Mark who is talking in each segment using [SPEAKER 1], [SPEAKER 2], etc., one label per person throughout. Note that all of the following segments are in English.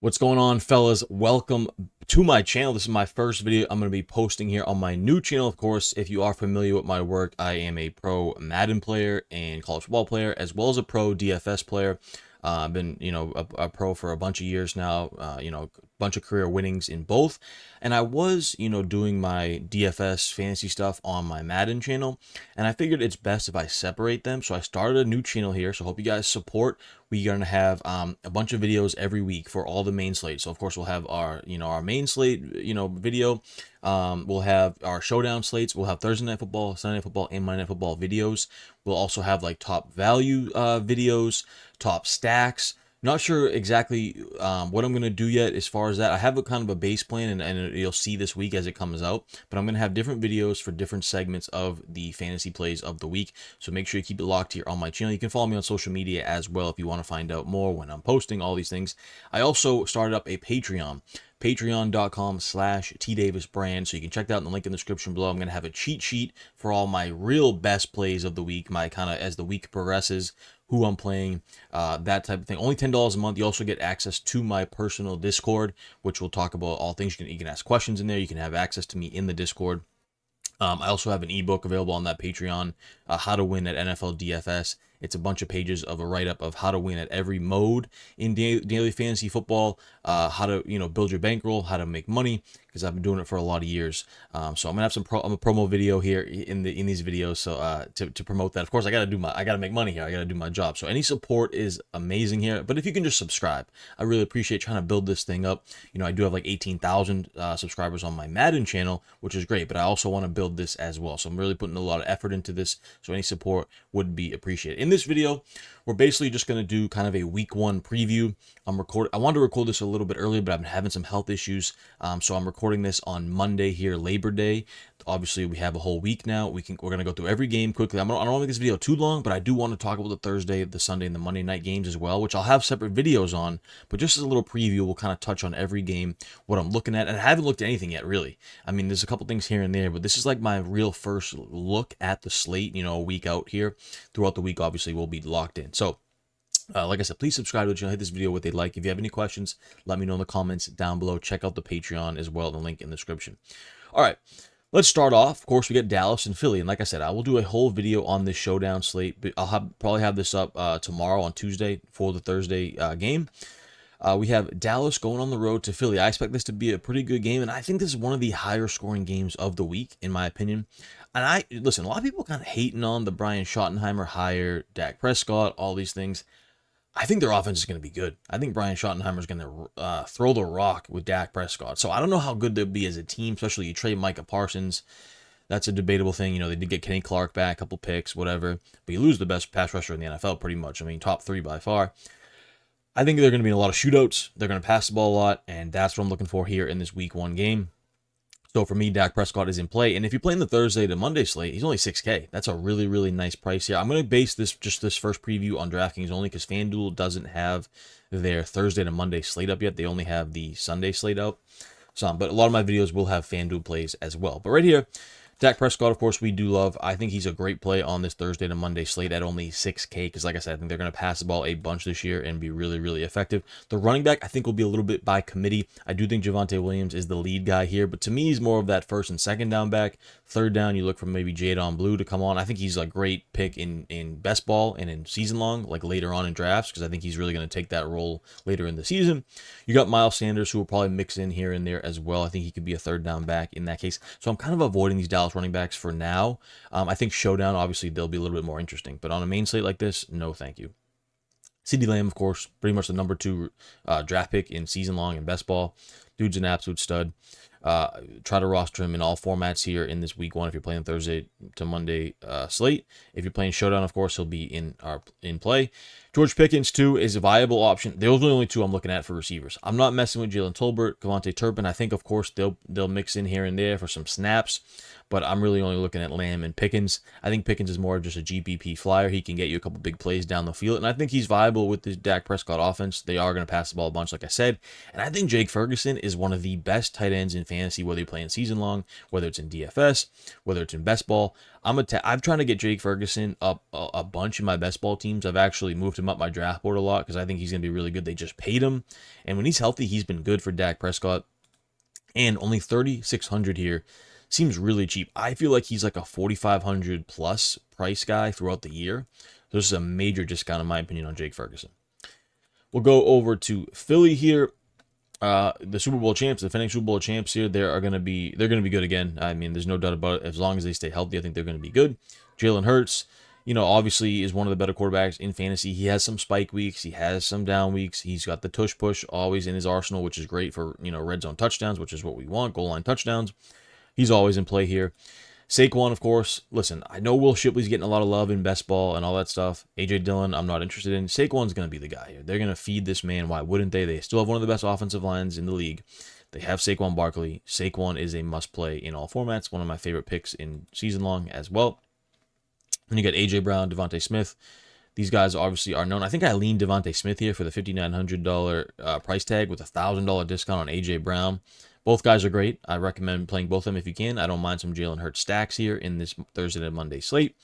[SPEAKER 1] What's going on, fellas? Welcome to my channel. This is my first video I'm going to be posting here on my new channel. Of course, if you are familiar with my work, I am a pro Madden player and college football player, as well as a pro DFS player. I've been, a pro for a bunch of years now, a bunch of career winnings in both. And I was, doing my DFS fantasy stuff on my Madden channel. And I figured it's best if I separate them. So I started a new channel here. So hope you guys support. We're going to have a bunch of videos every week for all the main slate. So of course we'll have our main slate, video. We'll have our showdown slates. We'll have Thursday Night Football, Sunday Night Football, and Monday Night Football videos. We'll also have like top value videos, top stacks. Not sure exactly what I'm going to do yet as far as that. I have a kind of a base plan, and you'll see this week as it comes out. But I'm going to have different videos for different segments of the fantasy plays of the week. So make sure you keep it locked here on my channel. You can follow me on social media as well if you want to find out more when I'm posting all these things. I also started up a Patreon. Patreon.com/tdavisbrand. So you can check that in the link in the description below. I'm going to have a cheat sheet for all my real best plays of the week, my kind of as the week progresses, who I'm playing, that type of thing. Only $10 a month. You also get access to my personal Discord, which will talk about all things. You can ask questions in there. You can have access to me in the Discord. I also have an ebook available on that Patreon, How to Win at NFL DFS. It's a bunch of pages of a write-up of how to win at every mode in daily fantasy football, how to build your bankroll, how to make money, because I've been doing it for a lot of years. So I'm gonna have a promo video here in these videos, so to promote that. Of course, I gotta make money here. I gotta do my job. So any support is amazing here. But if you can just subscribe, I really appreciate trying to build this thing up. I do have like 18,000 subscribers on my Madden channel, which is great. But I also want to build this as well. So I'm really putting a lot of effort into this. So any support would be appreciated. In this video, we're basically just going to do kind of a week one preview. I wanted to record this a little bit earlier, but I've been having some health issues. So I'm recording this on Monday here, Labor Day. Obviously, we have a whole week now. We're going to go through every game quickly. I don't want to make this video too long, but I do want to talk about the Thursday, the Sunday, and the Monday night games as well, which I'll have separate videos on. But just as a little preview, we'll kind of touch on every game, what I'm looking at. And I haven't looked at anything yet, really. I mean, there's a couple things here and there, but this is like my real first look at the slate, a week out here. Throughout the week, obviously, we'll be locked in. So, like I said, please subscribe to the channel, hit this video with a like. If you have any questions, let me know in the comments down below. Check out the Patreon as well, the link in the description. All right, let's start off. Of course, we got Dallas and Philly, and like I said, I will do a whole video on this showdown slate. But I'll probably have this up tomorrow on Tuesday for the Thursday game. We have Dallas going on the road to Philly. I expect this to be a pretty good game, and I think this is one of the higher scoring games of the week, in my opinion. And listen, a lot of people kind of hating on the Brian Schottenheimer hire, Dak Prescott, all these things. I think their offense is going to be good. I think Brian Schottenheimer is going to throw the rock with Dak Prescott. So I don't know how good they'll be as a team, especially you trade Micah Parsons. That's a debatable thing. They did get Kenny Clark back, a couple picks, whatever. But you lose the best pass rusher in the NFL pretty much. I mean, top 3 by far. I think they're going to be in a lot of shootouts. They're going to pass the ball a lot, and that's what I'm looking for here in this week 1 game. So for me, Dak Prescott is in play. And if you're playing the Thursday to Monday slate, he's only $6K. That's a really, really nice price here. I'm going to base this first preview on Draftkings only because Fanduel doesn't have their Thursday to Monday slate up yet. They only have the Sunday slate out. But a lot of my videos will have Fanduel plays as well. But right here, Dak Prescott, of course, we do love. I think he's a great play on this Thursday to Monday slate at only $6K because, like I said, I think they're going to pass the ball a bunch this year and be really, really effective. The running back, I think, will be a little bit by committee. I do think Javonte Williams is the lead guy here, but to me, he's more of that first and second down back. Third down, you look for maybe Jadon Blue to come on. I think he's a great pick in best ball and in season long, like later on in drafts, because I think he's really going to take that role later in the season. You got Miles Sanders, who will probably mix in here and there as well. I think he could be a third down back in that case. So I'm kind of avoiding these Dallas running backs for now. I think showdown, obviously, they'll be a little bit more interesting. But on a main slate like this, no thank you. CeeDee Lamb, of course, pretty much the number 2 draft pick in season long and best ball. Dude's an absolute stud. Try to roster him in all formats here in this week 1 if you're playing Thursday to Monday slate. If you're playing showdown, of course, he'll be in play. George Pickens, too, is a viable option. Those are the only 2 I'm looking at for receivers. I'm not messing with Jalen Tolbert, Devontae Turpin. I think, of course, they'll mix in here and there for some snaps. but I'm really only looking at Lamb and Pickens. I think Pickens is more of just a GPP flyer. He can get you a couple big plays down the field, and I think he's viable with the Dak Prescott offense. They are going to pass the ball a bunch, like I said, and I think Jake Ferguson is one of the best tight ends in fantasy, whether you're playing season long, whether it's in DFS, whether it's in best ball. I'm trying to get Jake Ferguson up a bunch in my best ball teams. I've actually moved him up my draft board a lot because I think he's going to be really good. They just paid him, and when he's healthy, he's been good for Dak Prescott. And only 3,600 here seems really cheap. I feel like he's like a 4,500 plus price guy throughout the year. So this is a major discount in my opinion on Jake Ferguson. We'll go over to Philly here. The Super Bowl champs, the defending Super Bowl champs here, they're gonna be good again. I mean, there's no doubt about it. As long as they stay healthy, I think they're gonna be good. Jalen Hurts, obviously is one of the better quarterbacks in fantasy. He has some spike weeks, he has some down weeks. He's got the tush push always in his arsenal, which is great for red zone touchdowns, which is what we want, goal line touchdowns. He's always in play here. Saquon, of course. Listen, I know Will Shipley's getting a lot of love in best ball and all that stuff. AJ Dillon, I'm not interested in. Saquon's going to be the guy here. They're going to feed this man. Why wouldn't they? They still have one of the best offensive lines in the league. They have Saquon Barkley. Saquon is a must-play in all formats. One of my favorite picks in season long as well. Then you got AJ Brown, Devontae Smith. These guys obviously are known. I think I leaned Devontae Smith here for the $5,900 price tag with a $1,000 discount on AJ Brown. Both guys are great. I recommend playing both of them if you can. I don't mind some Jalen Hurts stacks here in this Thursday to Monday slate.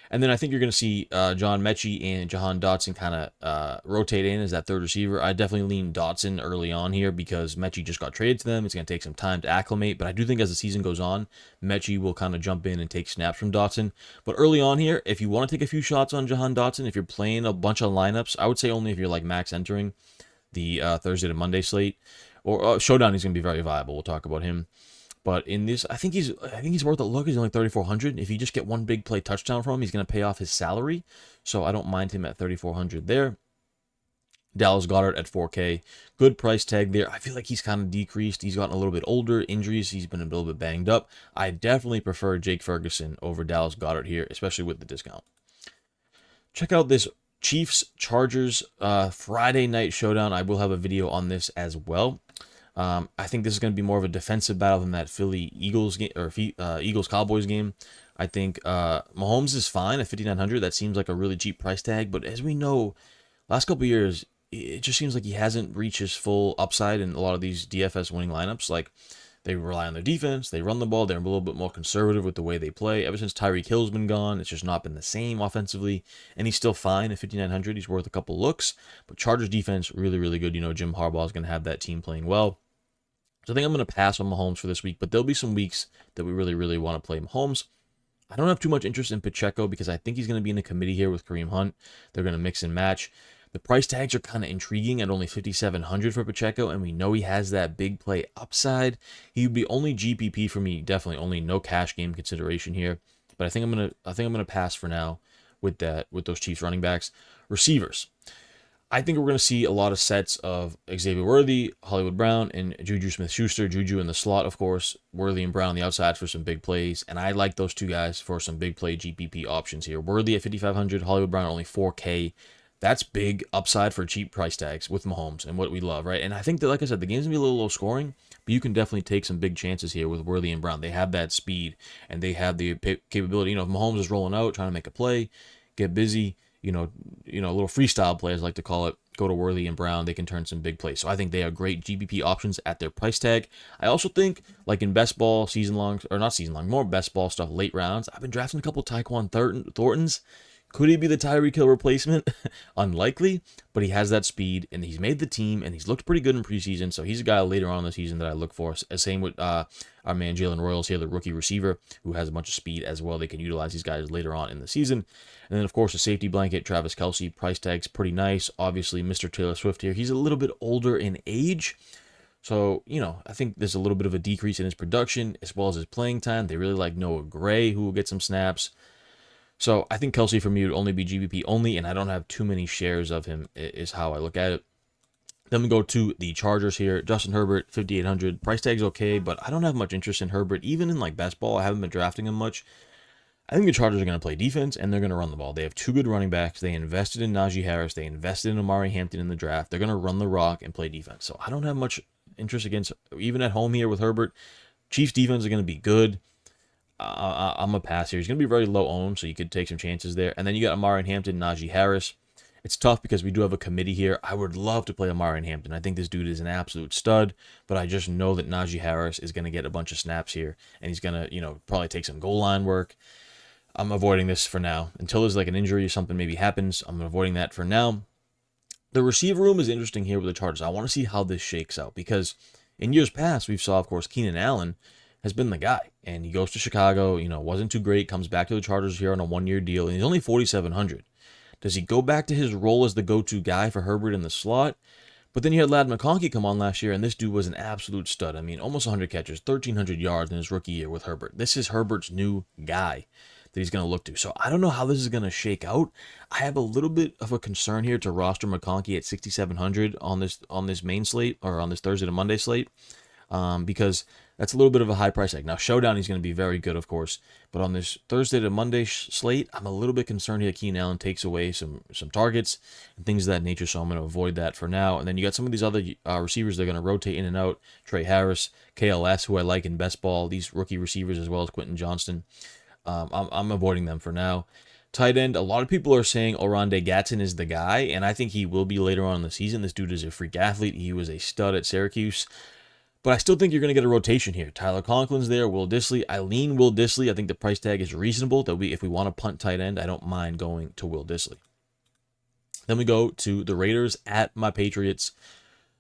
[SPEAKER 1] And then I think you're going to see John Mechie and Jahan Dotson kind of rotate in as that third receiver. I definitely lean Dotson early on here because Mechie just got traded to them. It's going to take some time to acclimate. But I do think as the season goes on, Mechie will kind of jump in and take snaps from Dotson. But early on here, if you want to take a few shots on Jahan Dotson, if you're playing a bunch of lineups, I would say only if you're like max entering the Thursday to Monday slate. Or Showdown, he's going to be very viable. We'll talk about him. But in this, I think he's worth a look. He's only 3,400. If you just get one big play touchdown from him, he's going to pay off his salary. So I don't mind him at 3,400 there. Dallas Goedert at 4K. Good price tag there. I feel like he's kind of decreased. He's gotten a little bit older. Injuries, he's been a little bit banged up. I definitely prefer Jake Ferguson over Dallas Goedert here, especially with the discount. Check out this Chiefs-Chargers Friday night showdown. I will have a video on this as well. I think this is going to be more of a defensive battle than that Philly Eagles game or Eagles Cowboys game. I think Mahomes is fine at 5,900. That seems like a really cheap price tag, but as we know, last couple of years, it just seems like he hasn't reached his full upside in a lot of these DFS winning lineups. Like, they rely on their defense, they run the ball, they're a little bit more conservative with the way they play. Ever since Tyreek Hill's been gone, it's just not been the same offensively, and he's still fine at 5,900. He's worth a couple looks, but Chargers defense, really, really good. Jim Harbaugh is going to have that team playing well. So I think I'm going to pass on Mahomes for this week, but there'll be some weeks that we really, really want to play Mahomes. I don't have too much interest in Pacheco because I think he's going to be in a committee here with Kareem Hunt. They're going to mix and match. The price tags are kind of intriguing at only 5,700 for Pacheco, and we know he has that big play upside. He would be only GPP for me, definitely only no cash game consideration here. But I think I'm gonna pass for now with those Chiefs running backs. Receivers. I think we're going to see a lot of sets of Xavier Worthy, Hollywood Brown, and Juju Smith-Schuster. Juju in the slot, of course. Worthy and Brown on the outside for some big plays. And I like those two guys for some big play GPP options here. Worthy at 5,500, Hollywood Brown only 4K. That's big upside for cheap price tags with Mahomes and what we love, right? And I think that, like I said, the game's going to be a little low scoring, but you can definitely take some big chances here with Worthy and Brown. They have that speed, and they have the capability. If Mahomes is rolling out, trying to make a play, get busy, little freestyle play, as I like to call it, go to Worthy and Brown, they can turn some big plays. So I think they are great GPP options at their price tag. I also think, like in best ball, more best ball stuff, late rounds, I've been drafting a couple Tyquan Thorntons. Could he be the Tyreek Hill replacement? Unlikely, but he has that speed, and he's made the team, and he's looked pretty good in preseason, so he's a guy later on in the season that I look for. Same with our man Jalen Royals here, the rookie receiver, who has a bunch of speed as well. They can utilize these guys later on in the season. And then, of course, a safety blanket, Travis Kelce, price tag's pretty nice. Obviously, Mr. Taylor Swift here, he's a little bit older in age, so, I think there's a little bit of a decrease in his production as well as his playing time. They really like Noah Gray, who will get some snaps. So I think Kelce for me would only be GPP only, and I don't have too many shares of him is how I look at it. Then we go to the Chargers here. Justin Herbert, 5,800. Price tag's okay, but I don't have much interest in Herbert. Even in like best ball, I haven't been drafting him much. I think the Chargers are going to play defense, and they're going to run the ball. They have two good running backs. They invested in Najee Harris. They invested in Amari Hampton in the draft. They're going to run the rock and play defense. So I don't have much interest against, even at home here with Herbert. Chiefs defense are going to be good. I'm a pass here. He's going to be very low owned, so you could take some chances there. And then you got Amari Hampton, Najee Harris. It's tough because we do have a committee here. I would love to play Amari Hampton. I think this dude is an absolute stud, but I just know that Najee Harris is going to get a bunch of snaps here, and he's going to, probably take some goal line work. I'm avoiding this for now. Until there's like an injury or something maybe happens, I'm avoiding that for now. The receiver room is interesting here with the Chargers. I want to see how this shakes out because in years past, we've saw, of course, Keenan Allen has been the guy. And he goes to Chicago, wasn't too great, comes back to the Chargers here on a one-year deal, and he's only 4,700. Does he go back to his role as the go-to guy for Herbert in the slot? But then you had Ladd McConkey come on last year, and this dude was an absolute stud. I mean, almost 100 catches, 1,300 yards in his rookie year with Herbert. This is Herbert's new guy that he's going to look to. So I don't know how this is going to shake out. I have a little bit of a concern here to roster McConkey at 6,700 on this main slate, or on this Thursday to Monday slate, because that's a little bit of a high price tag. Now, Showdown, he's going to be very good, of course. But on this Thursday to Monday slate, I'm a little bit concerned here Keenan Allen takes away some targets and things of that nature, so I'm going to avoid that for now. And then you got some of these other receivers that are going to rotate in and out. Trey Harris, KLS, who I like in best ball, these rookie receivers as well as Quentin Johnston. I'm avoiding them for now. Tight end, a lot of people are saying Oronde Gadsden is the guy, and I think he will be later on in the season. This dude is a freak athlete. He was a stud at Syracuse. But I still think you're going to get a rotation here. Tyler Conklin's there, Will Dissly. I lean Will Dissly. I think the price tag is reasonable. That if we want to punt tight end, I don't mind going to Will Dissly. Then we go to the Raiders at my Patriots.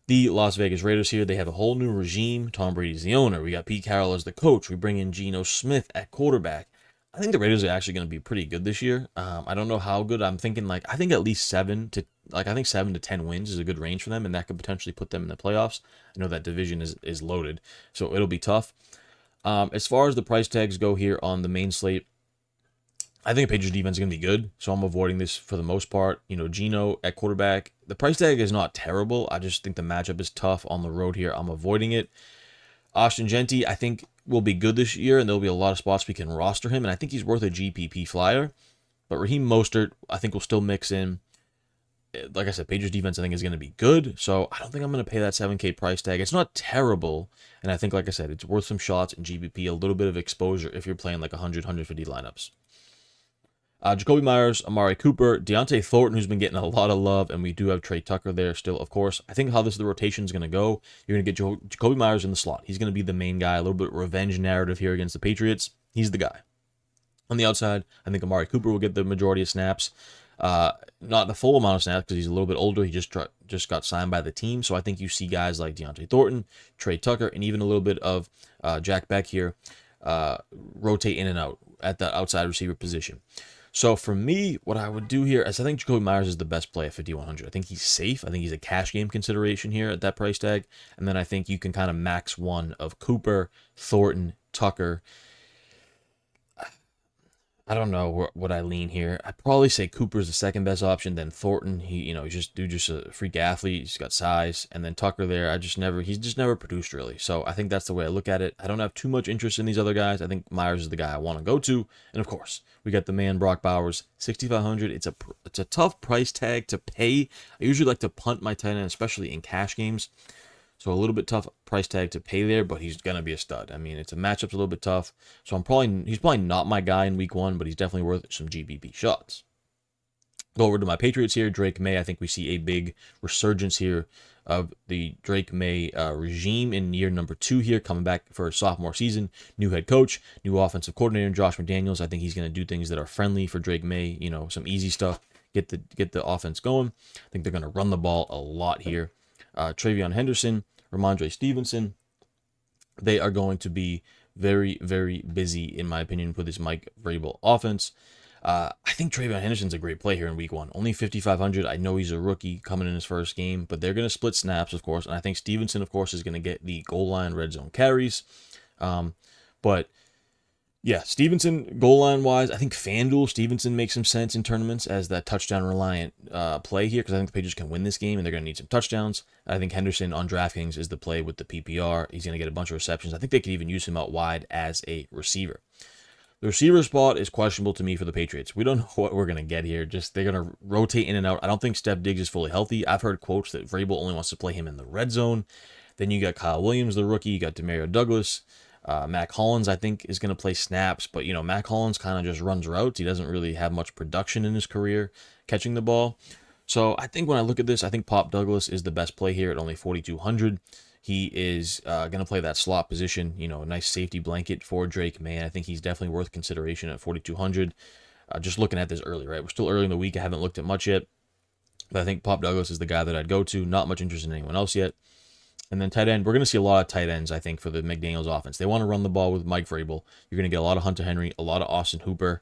[SPEAKER 1] The Las Vegas Raiders here, they have a whole new regime. Tom Brady's the owner. We got Pete Carroll as the coach. We bring in Geno Smith at quarterback. I think the Raiders are actually going to be pretty good this year. I don't know how good. I think at least 7 to 10 wins is a good range for them, and that could potentially put them in the playoffs. I know that division is loaded, so it'll be tough. As far as the price tags go here on the main slate, I think Patriots defense is going to be good, so I'm avoiding this for the most part. Geno at quarterback, the price tag is not terrible. I just think the matchup is tough on the road here. I'm avoiding it. Austin Gentry, I think, will be good this year, and there'll be a lot of spots we can roster him, and I think he's worth a GPP flyer. But Raheem Mostert, I think, will still mix in. Like I said, Patriots defense, I think, is going to be good, so I don't think I'm going to pay that 7K price tag. It's not terrible, and I think, like I said, it's worth some shots in GPP, a little bit of exposure if you're playing like 100, 150 lineups. Jacoby Myers, Amari Cooper, Deontay Thornton, who's been getting a lot of love, and we do have Trey Tucker there still, of course. I think how the rotation is going to go, you're going to get Jacoby Myers in the slot. He's going to be the main guy, a little bit revenge narrative here against the Patriots. He's the guy. On the outside, I think Amari Cooper will get the majority of snaps. Not the full amount of snaps because he's a little bit older. He just got signed by the team, so I think you see guys like Deontay Thornton, Trey Tucker, and even a little bit of Jack Beck here rotate in and out at the outside receiver position. So for me, what I would do here is I think Jacoby Myers is the best play at 5,100. I think he's safe. I think he's a cash game consideration here at that price tag. And then I think you can kind of max one of Cooper, Thornton, Tucker. I don't know what I lean here. I'd probably say Cooper's the second best option, then Thornton. He's just a freak athlete. He's got size, and then Tucker there. He's just never produced really. So I think that's the way I look at it. I don't have too much interest in these other guys. I think Myers is the guy I want to go to, and of course we got the man Brock Bowers, 6,500. It's a tough price tag to pay. I usually like to punt my tight end, especially in cash games. So a little bit tough price tag to pay there, but he's going to be a stud. I mean, it's a matchup's a little bit tough. So he's probably not my guy in week 1, but he's definitely worth some GPP shots. Go over to my Patriots here. Drake May, I think we see a big resurgence here of the Drake May regime in year number 2 here, coming back for a sophomore season. New head coach, new offensive coordinator, Josh McDaniels. I think he's going to do things that are friendly for Drake May, some easy stuff, get the offense going. I think they're going to run the ball a lot here. Travion Henderson, Ramondre Stevenson, they are going to be very, very busy, in my opinion, with this Mike Vrabel offense. I think Travion Henderson's a great play here in week 1. Only 5,500. I know he's a rookie coming in his first game, but they're going to split snaps, of course. And I think Stevenson, of course, is going to get the goal line red zone carries. But yeah, Stevenson, goal line wise, I think Fanduel, Stevenson makes some sense in tournaments as that touchdown reliant play here, because I think the Patriots can win this game and they're going to need some touchdowns. I think Henderson on Draftkings is the play with the PPR. He's going to get a bunch of receptions. I think they could even use him out wide as a receiver. The receiver spot is questionable to me for the Patriots. We don't know what we're going to get here. They're going to rotate in and out. I don't think Steph Diggs is fully healthy. I've heard quotes that Vrabel only wants to play him in the red zone. Then you got Kyle Williams, the rookie. You got Demario Douglas. Mac Hollins, I think, is going to play snaps, but, Mac Hollins kind of just runs routes. He doesn't really have much production in his career catching the ball. So I think when I look at this, I think Pop Douglas is the best play here at only 4,200. He is going to play that slot position, a nice safety blanket for Drake May. I think he's definitely worth consideration at 4,200. Just looking at this early, right? We're still early in the week. I haven't looked at much yet. But I think Pop Douglas is the guy that I'd go to. Not much interest in anyone else yet. And then tight end, we're going to see a lot of tight ends, I think, for the McDaniels offense. They want to run the ball with Mike Vrabel. You're going to get a lot of Hunter Henry, a lot of Austin Hooper.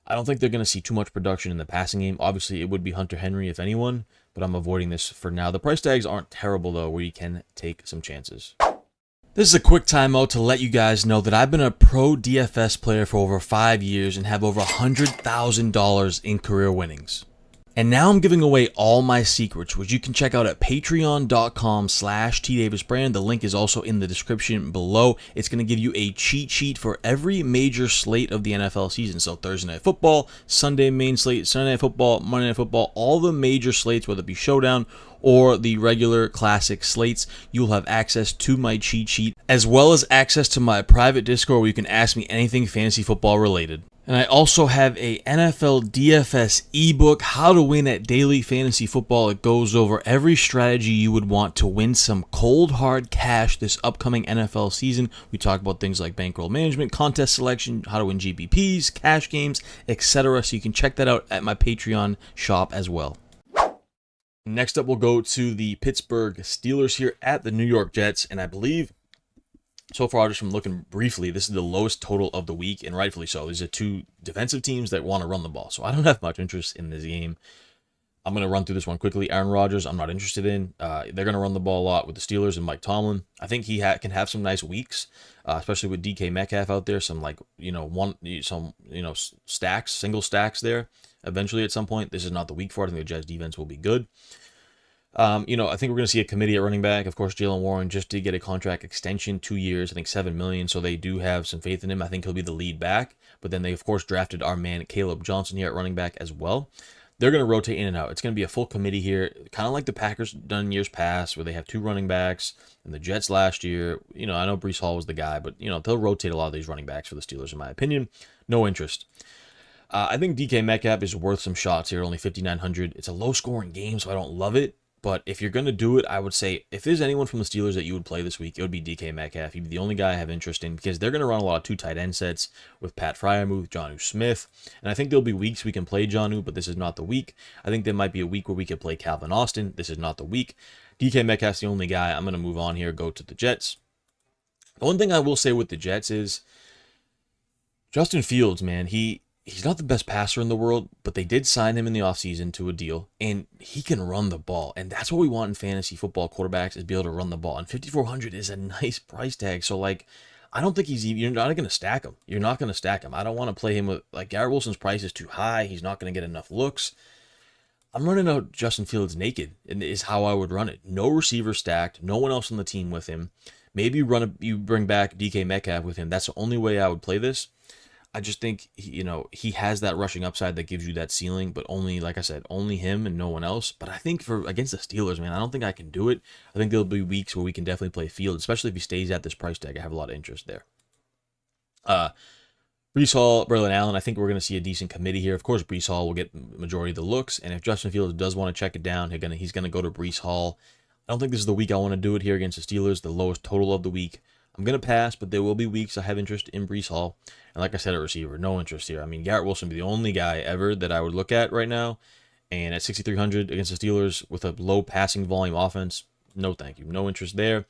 [SPEAKER 1] I don't think they're going to see too much production in the passing game. Obviously, it would be Hunter Henry, if anyone, but I'm avoiding this for now. The price tags aren't terrible, though, where you can take some chances. This is a quick timeout to let you guys know that I've been a pro DFS player for over 5 years and have over $100,000 in career winnings. And now I'm giving away all my secrets, which you can check out at patreon.com/tdavisbrand. The link is also in the description below. It's going to give you a cheat sheet for every major slate of the NFL season. So Thursday Night Football, Sunday main slate, Sunday Night Football, Monday Night Football, all the major slates, whether it be Showdown or the regular classic slates, you'll have access to my cheat sheet, as well as access to my private Discord where you can ask me anything fantasy football related. And I also have a NFL DFS ebook, How to Win at Daily Fantasy Football. It goes over every strategy you would want to win some cold hard cash this upcoming NFL season. We talk about things like bankroll management, contest selection, how to win GPPs, cash games, etc. So you can check that out at my Patreon shop as well. Next up, we'll go to the Pittsburgh Steelers here at the New York Jets, and I believe so far, just from looking briefly, this is the lowest total of the week, and rightfully so. These are two defensive teams that want to run the ball, so I don't have much interest in this game. I'm going to run through this one quickly. Aaron Rodgers, I'm not interested in. They're going to run the ball a lot with the Steelers and Mike Tomlin. I think he can have some nice weeks, especially with DK Metcalf out there. Some stacks, single stacks there. Eventually, at some point, this is not the week for it. I think the Jets defense will be good. I think we're going to see a committee at running back. Of course, Jalen Warren just did get a contract extension, 2 years, I think $7 million. So they do have some faith in him. I think he'll be the lead back. But then they, of course, drafted our man Caleb Johnson here at running back as well. They're going to rotate in and out. It's going to be a full committee here, kind of like the Packers done in years past, where they have 2 running backs. And the Jets last year, I know Breece Hall was the guy, but they'll rotate a lot of these running backs for the Steelers, in my opinion. No interest. I think DK Metcalf is worth some shots here, only 5,900. It's a low-scoring game, so I don't love it. But if you're going to do it, I would say if there's anyone from the Steelers that you would play this week, it would be DK Metcalf. He'd be the only guy I have interest in because they're going to run a lot of 2 tight end sets with Pat Freiermuth, Jonnu Smith. And I think there'll be weeks we can play Jonnu, but this is not the week. I think there might be a week where we could play Calvin Austin. This is not the week. DK Metcalf's the only guy. I'm going to move on here, go to the Jets. The one thing I will say with the Jets is Justin Fields, man, He's not the best passer in the world, but they did sign him in the offseason to a deal, and he can run the ball. And that's what we want in fantasy football quarterbacks, is be able to run the ball. And 5,400 is a nice price tag. So, I don't think you're not going to stack him. You're not going to stack him. I don't want to play him with, Garrett Wilson's price is too high. He's not going to get enough looks. I'm running out Justin Fields naked, and is how I would run it. No receiver stacked, no one else on the team with him. Maybe you bring back DK Metcalf with him. That's the only way I would play this. I just think, he has that rushing upside that gives you that ceiling, but only, like I said, only him and no one else. But I think against the Steelers, man, I don't think I can do it. I think there'll be weeks where we can definitely play Field, especially if he stays at this price tag. I have a lot of interest there. Breece Hall, Braylon Allen, I think we're going to see a decent committee here. Of course, Breece Hall will get the majority of the looks, and if Justin Fields does want to check it down, he's going to go to Breece Hall. I don't think this is the week I want to do it here against the Steelers, the lowest total of the week. I'm going to pass, but there will be weeks I have interest in Breece Hall. And like I said, at receiver, no interest here. I mean, Garrett Wilson would be the only guy ever that I would look at right now. And at 6,300 against the Steelers with a low passing volume offense, no thank you. No interest there.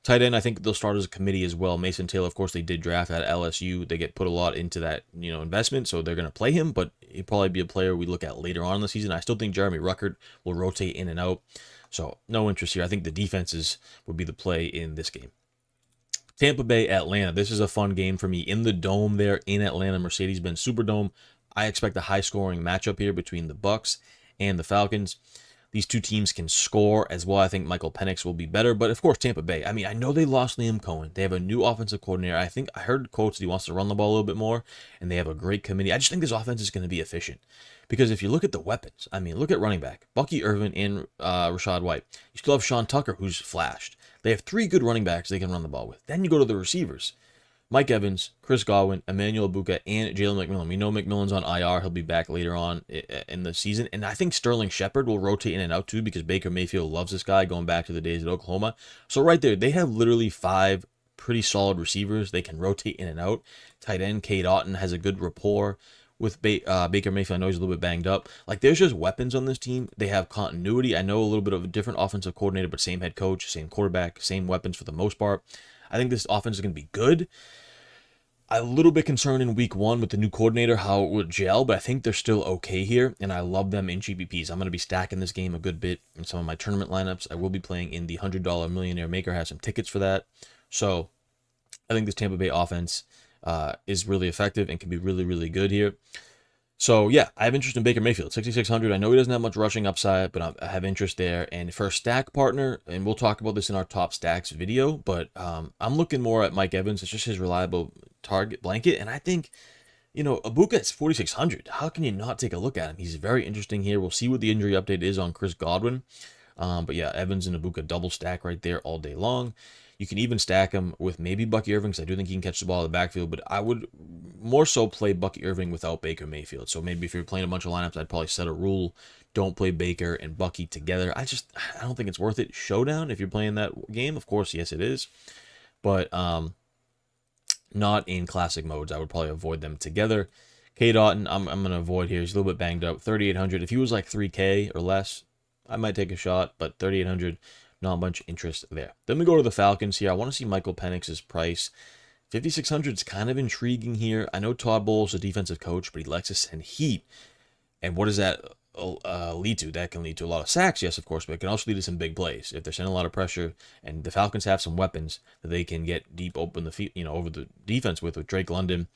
[SPEAKER 1] Tight end, I think they'll start as a committee as well. Mason Taylor, of course, they did draft at LSU. They get put a lot into that, investment, so they're going to play him, but he'll probably be a player we look at later on in the season. I still think Jeremy Ruckert will rotate in and out. So no interest here. I think the defenses would be the play in this game. Tampa Bay, Atlanta. This is a fun game for me. In the Dome there in Atlanta, Mercedes-Benz Superdome. I expect a high-scoring matchup here between the Bucks and the Falcons. These two teams can score as well. I think Michael Penix will be better. But, of course, Tampa Bay. I mean, I know they lost Liam Cohen. They have a new offensive coordinator. I heard quotes that he wants to run the ball a little bit more, and they have a great committee. I just think this offense is going to be efficient. Because if you look at the weapons, look at running back. Bucky Irvin and Rachaad White. You still have Sean Tucker, who's flashed. They have 3 good running backs they can run the ball with. Then you go to the receivers. Mike Evans, Chris Godwin, Emmanuel Abuka, and Jalen McMillan. We know McMillan's on IR. He'll be back later on in the season. And I think Sterling Shepard will rotate in and out too because Baker Mayfield loves this guy going back to the days at Oklahoma. So right there, they have literally 5 pretty solid receivers. They can rotate in and out. Tight end, Cade Otton has a good rapport with Baker Mayfield. I know he's a little bit banged up. Like, there's just weapons on this team. They have continuity. I know a little bit of a different offensive coordinator, but same head coach, same quarterback, same weapons for the most part. I think this offense is going to be good. I'm a little bit concerned in week 1 with the new coordinator, how it would gel, but I think they're still okay here, and I love them in GPPs. I'm going to be stacking this game a good bit in some of my tournament lineups. I will be playing in the $100 Millionaire Maker. I have some tickets for that. So I think this Tampa Bay offense is really effective and can be really, really good here. So, yeah, I have interest in Baker Mayfield, 6,600. I know he doesn't have much rushing upside, but I have interest there. And for a stack partner, and we'll talk about this in our top stacks video, but I'm looking more at Mike Evans. It's just his reliable target blanket. And I think, Abuka is 4,600. How can you not take a look at him? He's very interesting here. We'll see what the injury update is on Chris Godwin. But, yeah, Evans and Abuka double stack right there all day long. You can even stack him with maybe Bucky Irving, because I do think he can catch the ball in the backfield, but I would more so play Bucky Irving without Baker Mayfield. So maybe if you're playing a bunch of lineups, I'd probably set a rule, don't play Baker and Bucky together. I don't think it's worth it. Showdown, if you're playing that game, of course, yes, it is. But not in classic modes. I would probably avoid them together. Cade Otton, I'm going to avoid here. He's a little bit banged up. 3,800. If he was like 3K or less, I might take a shot, but 3,800, not much interest there. Then we go to the Falcons here. I want to see Michael Penix's price. 5,600 is kind of intriguing here. I know Todd Bowles is a defensive coach, but he likes to send heat. And what does that lead to? That can lead to a lot of sacks, yes, of course, but it can also lead to some big plays. If they're sending a lot of pressure, and the Falcons have some weapons that they can get deep open the field, over the defense with Drake London,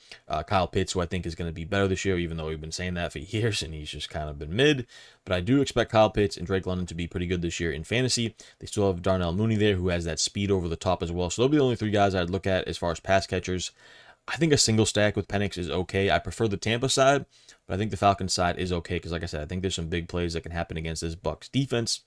[SPEAKER 1] Kyle Pitts, who I think is going to be better this year, even though we've been saying that for years, and he's just kind of been mid. But I do expect Kyle Pitts and Drake London to be pretty good this year in fantasy. They still have Darnell Mooney there, who has that speed over the top as well. So they'll be the only 3 guys I'd look at as far as pass catchers. I think a single stack with Penix is okay. I prefer the Tampa side, but I think the Falcons side is okay because, like I said, I think there's some big plays that can happen against this Bucs defense.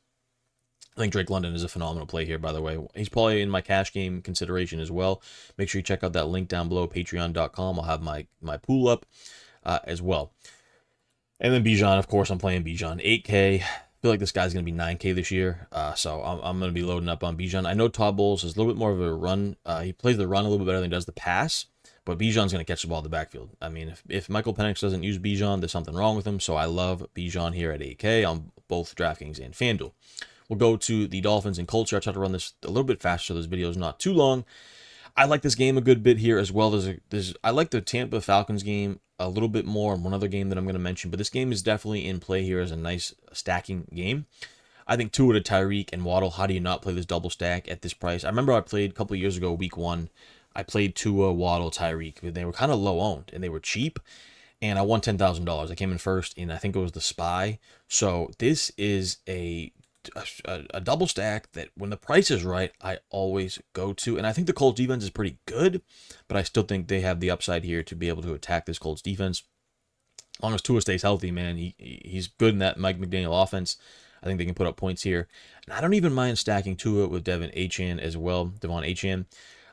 [SPEAKER 1] I think Drake London is a phenomenal play here, by the way. He's probably in my cash game consideration as well. Make sure you check out that link down below, patreon.com. I'll have my pool up as well. And then Bijan, of course, I'm playing Bijan. 8K. I feel like this guy's going to be 9K this year, so I'm going to be loading up on Bijan. I know Todd Bowles is a little bit more of a run. He plays the run a little bit better than he does the pass. But Bijan's going to catch the ball in the backfield. I mean, if Michael Penix doesn't use Bijan, there's something wrong with him. So I love Bijan here at 8K on both Draftkings and Fanduel. We'll go to the Dolphins and Colts here. I try to run this a little bit faster so this video is not too long. I like this game a good bit here as well. I like the Tampa Falcons game a little bit more, and one other game that I'm going to mention. But this game is definitely in play here as a nice stacking game. I think Tua to Tyreek and Waddle. How do you not play this double stack at this price? I remember I played a couple of years ago, week 1. I played Tua, Waddle, Tyreek. They were kind of low owned and they were cheap. And I won $10,000. I came in first in, I think it was the Spy. So this is a double stack that when the price is right, I always go to. And I think the Colts defense is pretty good, but I still think they have the upside here to be able to attack this Colts defense. As long as Tua stays healthy, man, he's good in that Mike McDaniel offense. I think they can put up points here. And I don't even mind stacking Tua with Devon Achane as well. Devon Achane.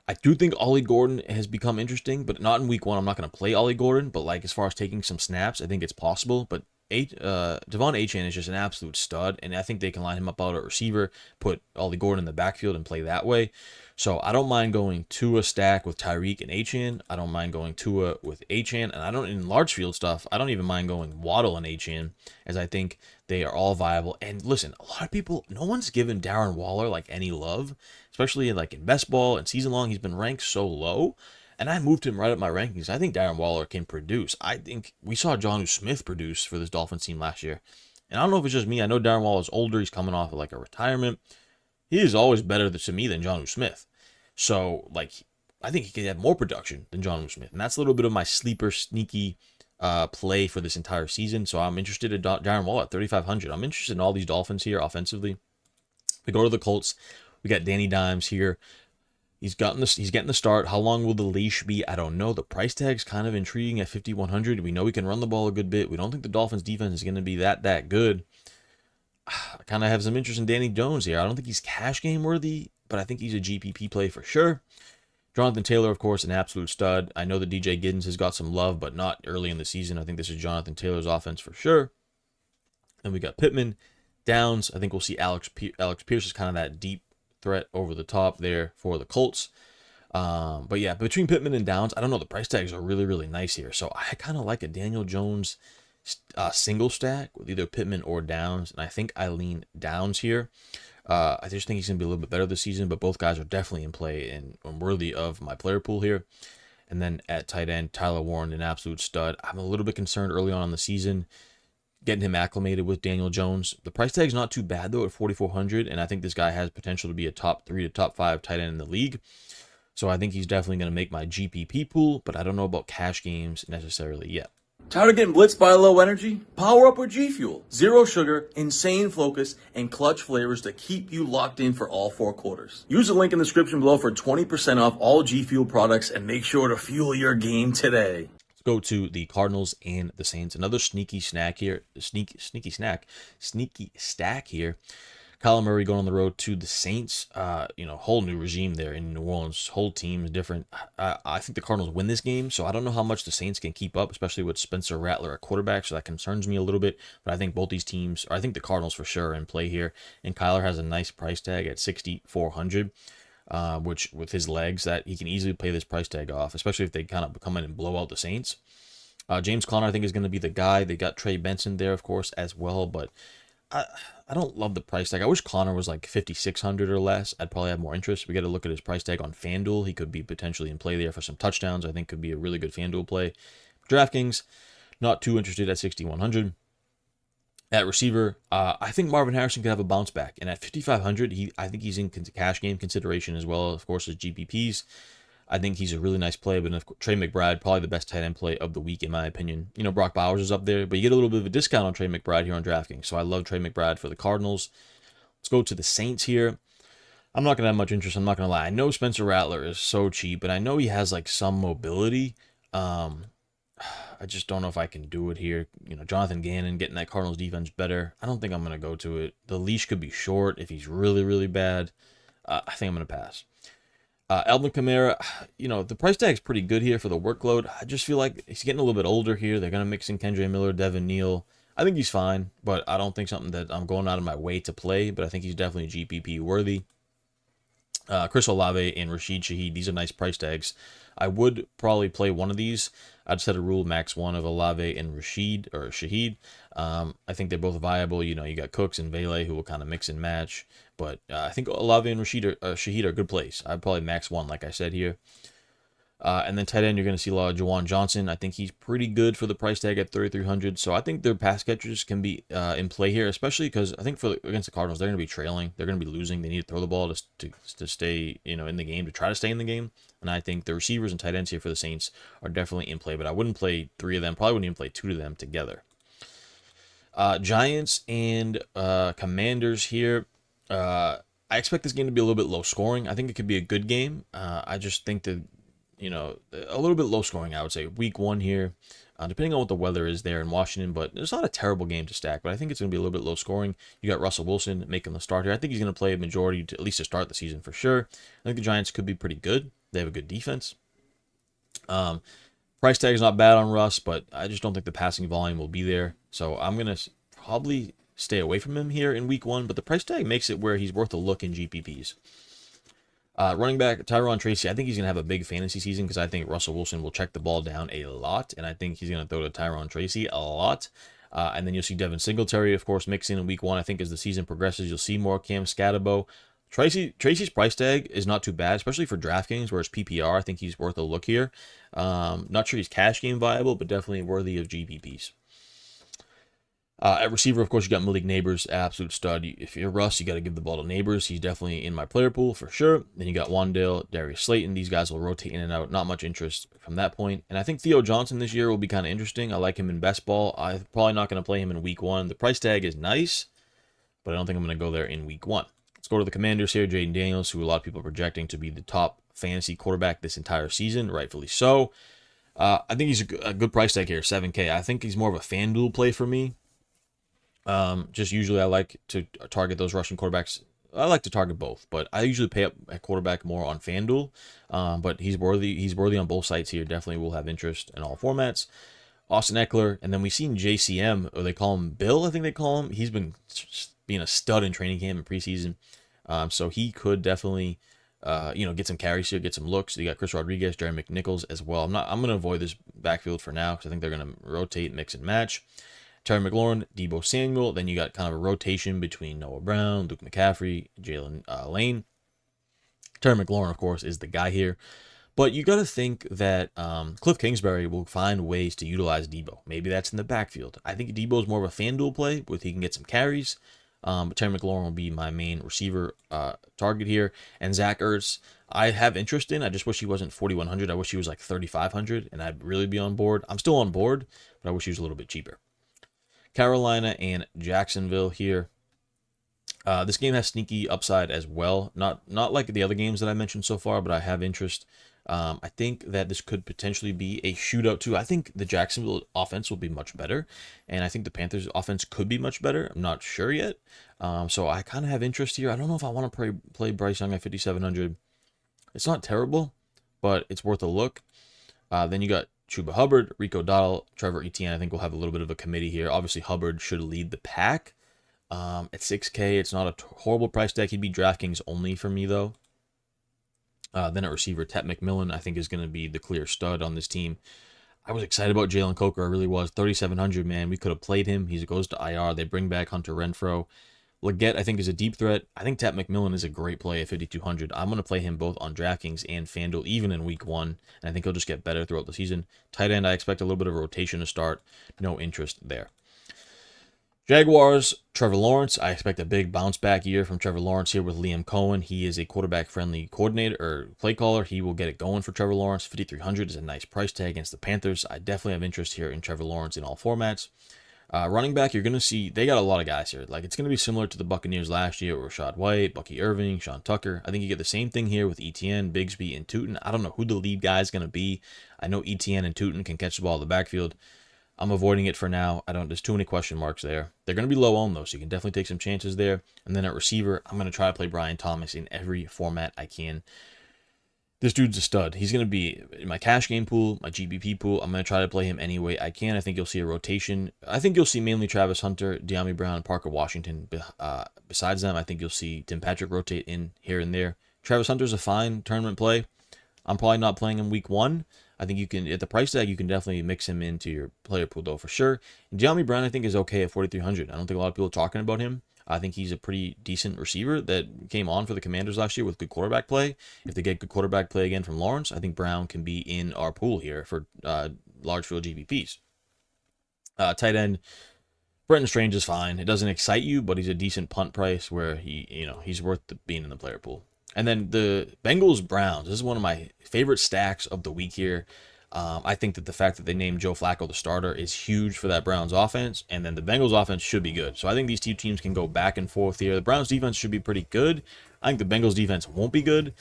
[SPEAKER 1] I do think Ollie Gordon has become interesting, but not in week 1. I'm not going to play Ollie Gordon, but like as far as taking some snaps, I think it's possible. But Devon Achane is just an absolute stud, and I think they can line him up out at receiver, put Ollie Gordon in the backfield, and play that way. So I don't mind going Tua stack with Tyreek and Achane. I don't mind going Tua with Achane, and I don't in large field stuff. I don't even mind going Waddle and Achane, as I think they are all viable. And listen, a lot of people, no one's given Darren Waller like any love, especially like in best ball and season long. He's been ranked so low, and I moved him right up my rankings. I think Darren Waller can produce. I think we saw Jonnu Smith produce for this Dolphins team last year, and I don't know if it's just me. I know Darren Waller's older. He's coming off of like a retirement. He is always better to me than Jonnu Smith. So, like, I think he could have more production than Jonnu Smith. And that's a little bit of my sleeper, sneaky play for this entire season. So I'm interested in Darren Waller at 3,500. I'm interested in all these Dolphins here offensively. We go to the Colts. We got Danny Dimes here. He's getting the start. How long will the leash be? I don't know. The price tag's kind of intriguing at 5,100. We know we can run the ball a good bit. We don't think the Dolphins defense is going to be that good. I kind of have some interest in Danny Jones here. I don't think he's cash game worthy, but I think he's a GPP play for sure. Jonathan Taylor, of course, an absolute stud. I know that DJ Giddens has got some love, but not early in the season. I think this is Jonathan Taylor's offense for sure. Then we got Pittman, Downs. I think we'll see Alex Pierce is kind of that deep threat over the top there for the Colts. But yeah, between Pittman and Downs, I don't know. The price tags are really, really nice here. So I kind of like a Daniel Jones single stack with either Pittman or Downs. And I think I lean Downs here. I just think he's going to be a little bit better this season, but both guys are definitely in play and worthy of my player pool here. And then at tight end, Tyler Warren, an absolute stud. I'm a little bit concerned early on in the season, getting him acclimated with Daniel Jones. The price tag's not too bad, though, at $4,400, and I think this guy has potential to be a top 3 to top 5 tight end in the league. So I think he's definitely going to make my GPP pool, but I don't know about cash games necessarily yet.
[SPEAKER 2] Tired of getting blitzed by low energy? Power up with G Fuel. Zero sugar, insane focus, and clutch flavors to keep you locked in for all 4 quarters. Use the link in the description below for 20% off all G Fuel products and make sure to fuel your game today.
[SPEAKER 1] Let's go to the Cardinals and the Saints. Another sneaky stack here. Sneaky stack here. Kyler Murray going on the road to the Saints. Whole new regime there in New Orleans. Whole team is different. I think the Cardinals win this game, so I don't know how much the Saints can keep up, especially with Spencer Rattler at quarterback, so that concerns me a little bit. But I think both these teams, or I think the Cardinals for sure, are in play here. And Kyler has a nice price tag at $6,400, which with his legs, that he can easily pay this price tag off, especially if they kind of come in and blow out the Saints. James Conner, I think, is going to be the guy. They got Trey Benson there, of course, as well, but I don't love the price tag. I wish Connor was like 5,600 or less. I'd probably have more interest. We got to look at his price tag on Fanduel. He could be potentially in play there for some touchdowns. I think could be a really good Fanduel play. Draftkings, not too interested at 6,100. At receiver, I think Marvin Harrison could have a bounce back. And at 5,500, I think he's in cash game consideration as well, of course, as GPPs. I think he's a really nice play, but Trey McBride, probably the best tight end play of the week, in my opinion. Brock Bowers is up there, but you get a little bit of a discount on Trey McBride here on DraftKings. So I love Trey McBride for the Cardinals. Let's go to the Saints here. I'm not going to have much interest. I'm not going to lie. I know Spencer Rattler is so cheap, and I know he has like some mobility. I just don't know if I can do it here. Jonathan Gannon getting that Cardinals defense better. I don't think I'm going to go to it. The leash could be short if he's really, really bad. I think I'm going to pass. Alvin Kamara, the price tag's pretty good here for the workload. I just feel like he's getting a little bit older here. They're going to mix in Kendre Miller, Devin Neal. I think he's fine, but I don't think something that I'm going out of my way to play, but I think he's definitely GPP worthy. Chris Olave and Rashid Shaheed, these are nice price tags. I would probably play one of these. I'd set a rule max one of Olave and Shaheed. I think they're both viable. You got Cooks and Vele who will kind of mix and match. But I think Olave and Shaheed are good plays. I'd probably max one, like I said here. And then tight end, you're going to see a lot of Juwan Johnson. I think he's pretty good for the price tag at 3,300. So I think their pass catchers can be in play here, especially because I think against the Cardinals, they're going to be trailing. They're going to be losing. They need to throw the ball to stay in the game, to try to stay in the game. And I think the receivers and tight ends here for the Saints are definitely in play. But I wouldn't play 3 of them. Probably wouldn't even play 2 of them together. Giants and Commanders here. I expect this game to be a little bit low scoring. I think it could be a good game. I just think that, a little bit low scoring, I would say. Week 1 here, depending on what the weather is there in Washington, but it's not a terrible game to stack, but I think it's going to be a little bit low scoring. You got Russell Wilson making the start here. I think he's going to play a majority, at least to start the season for sure. I think the Giants could be pretty good. They have a good defense. Price tag is not bad on Russ, but I just don't think the passing volume will be there. So I'm going to probably stay away from him here in week 1, but the price tag makes it where he's worth a look in GPPs. Running back, Tyron Tracy, I think he's going to have a big fantasy season because I think Russell Wilson will check the ball down a lot, and I think he's going to throw to Tyron Tracy a lot. And then you'll see Devin Singletary, of course, mix in week 1. I think as the season progresses, you'll see more Cam Scatterbo. Tracy's price tag is not too bad, especially for DraftKings, whereas PPR, I think he's worth a look here. Not sure he's cash game viable, but definitely worthy of GPPs. At receiver, of course, you got Malik Neighbors, absolute stud. If you're Russ, you got to give the ball to Neighbors. He's definitely in my player pool for sure. Then you got Wandale, Darius Slayton. These guys will rotate in and out. Not much interest from that point. And I think Theo Johnson this year will be kind of interesting. I like him in best ball. I'm probably not going to play him in week 1. The price tag is nice, but I don't think I'm going to go there in week 1. Let's go to the Commanders here. Jaden Daniels, who a lot of people are projecting to be the top fantasy quarterback this entire season, rightfully so. I think he's a good price tag here, $7K. I think he's more of a FanDuel play for me. Just usually I like to target those rushing quarterbacks I like to target both, but I usually pay up at quarterback more on Fanduel. But he's worthy. He's worthy on both sites here. Definitely will have interest in all formats. Austin Eckler, and then we've seen JCM, or they call him Bill, I think they call him. He's been being a stud in training camp and preseason. So he could definitely, get some carries here, get some looks. You got Chris Rodriguez, Jerry McNichols as well. I'm going to avoid this backfield for now because I think they're going to rotate, mix and match. Terry McLaurin, Debo Samuel. Then you got kind of a rotation between Noah Brown, Luke McCaffrey, Jalen Lane. Terry McLaurin, of course, is the guy here. But you got to think that Cliff Kingsbury will find ways to utilize Debo. Maybe that's in the backfield. I think Debo is more of a FanDuel play, with he can get some carries. But Terry McLaurin will be my main receiver target here. And Zach Ertz, I have interest in. I just wish he wasn't 4,100. I wish he was like 3,500, and I'd really be on board. I'm still on board, but I wish he was a little bit cheaper. Carolina and Jacksonville here. This game has sneaky upside as well. Not like the other games that I mentioned so far, but I have interest. I think that this could potentially be a shootout too. I think the Jacksonville offense will be much better, and I think the Panthers offense could be much better. I'm not sure yet. So I kind of have interest here. I don't know if I want to play Bryce Young at 5,700. It's not terrible, but it's worth a look. Then you got Chuba Hubbard, Rico Dowdle, Trevor Etienne. I think we'll have a little bit of a committee here. Obviously, Hubbard should lead the pack. At 6K, it's not a horrible price tag. He'd be DraftKings only for me, though. Then at receiver, Tet McMillan, I think, is going to be the clear stud on this team. I was excited about Jalen Coker. I really was. 3,700, man. We could have played him. He goes to IR. They bring back Hunter Renfrow. Leggett, I think, is a deep threat. I think Tet McMillan is a great play at 5,200. I'm going to play him both on DraftKings and FanDuel, even in week 1. And I think he'll just get better throughout the season. Tight end, I expect a little bit of rotation to start. No interest there. Jaguars, Trevor Lawrence. I expect a big bounce back year from Trevor Lawrence here with Liam Cohen. He is a quarterback friendly coordinator or play caller. He will get it going for Trevor Lawrence. 5,300 is a nice price tag against the Panthers. I definitely have interest here in Trevor Lawrence in all formats. Running back, you're going to see, they got a lot of guys here. Like, it's going to be similar to the Buccaneers last year with Rashad White, Bucky Irving, Sean Tucker. I think you get the same thing here with Etienne, Bigsby, and Tootin. I don't know who the lead guy is going to be. I know Etienne and Tootin can catch the ball in the backfield. I'm avoiding it for now. There's too many question marks there. They're going to be low owned, though, so you can definitely take some chances there. And then at receiver, I'm going to try to play Brian Thomas in every format I can. This dude's a stud. He's going to be in my cash game pool, my GBP pool. I'm going to try to play him any way I can. I think you'll see a rotation. I think you'll see mainly Travis Hunter, De'Ami Brown, Parker Washington. Besides them, I think you'll see Tim Patrick rotate in here and there. Travis Hunter's a fine tournament play. I'm probably not playing him week 1. I think you can, at the price tag, you can definitely mix him into your player pool, though, for sure. And De'Ami Brown, I think, is okay at 4,300. I don't think a lot of people are talking about him. I think he's a pretty decent receiver that came on for the Commanders last year with good quarterback play. If they get good quarterback play again from Lawrence, I think Brown can be in our pool here for large field GPPs. Tight end, Brenton Strange is fine. It doesn't excite you, but he's a decent punt price where he's worth being in the player pool. And then the Bengals Browns. This is one of my favorite stacks of the week here. I think that the fact that they named Joe Flacco the starter is huge for that Browns offense, and then the Bengals offense should be good. So I think these two teams can go back and forth here. The Browns defense should be pretty good. I think the Bengals defense won't be good,